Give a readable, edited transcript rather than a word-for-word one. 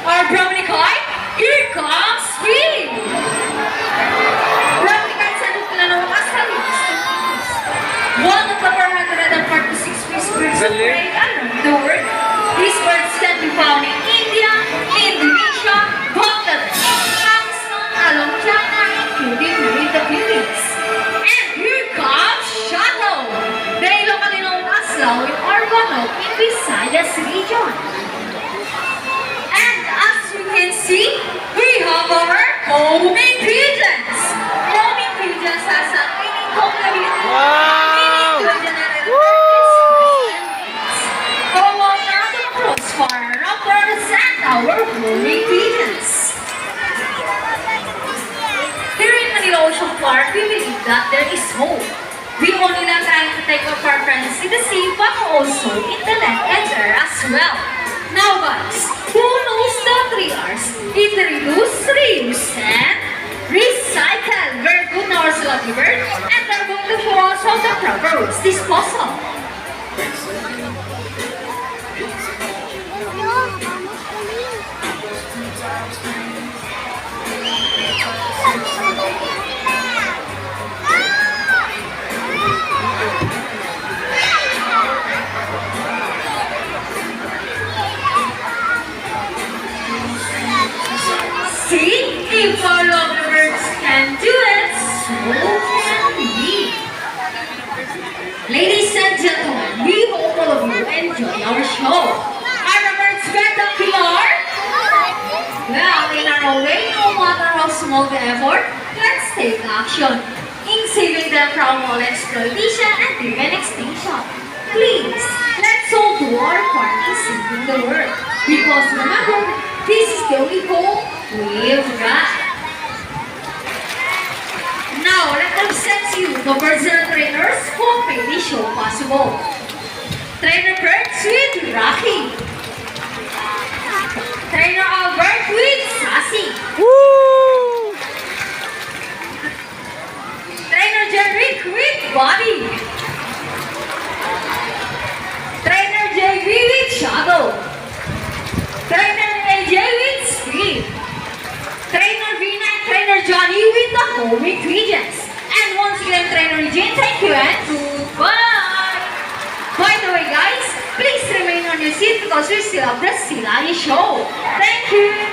Our Brahminic High, here comes Willie! Brahminic High sa Dukla ng Asalis. One of the 446 fish birds of prey around the world. These birds can be found in India, Indonesia, Bangladesh, Pakistan, along China, including within the Philippines. And here comes Shadow! They locally known as Lawin or Banok in Visayas region. And as you can see, we have our homing pigeons. Homing pigeons has a meaning complement. Meaning to a general Common not across far represent our homing pigeons. Here in Manila Ocean Park, we believe that there is hope. We only not trying to take up our presence in the sea, but also in the land and air as well. Now guys, who knows the 3 R's? It reduce, reuse, and recycle. Very good now, our lucky bird. And they're going to show us how the proper waste disposal. See, if all of the birds can do it, so can we. Ladies and gentlemen, we hope all of you enjoy our show. Are the birds spectacular? Well, in our own way, no matter how small the effort, let's take action in saving them from all exploitation and even extinction. Please, let's all do our part in saving the world. Because remember, this is the only hope we've got. Now, let them present you the birds and trainers who made this show possible. Trainer Birds with Rocky. Trainer Albert with Sassy. Woo! Trainer Jerick with Bobby. Trainer JB with Shadow. Trainer AJ with Speed. Trainer Vina and Trainer Johnny with the homing pigeons. And once again, Trainer Eugene, thank you and goodbye. By the way, guys, please remain on your seat because we still have the Silani show. Thank you.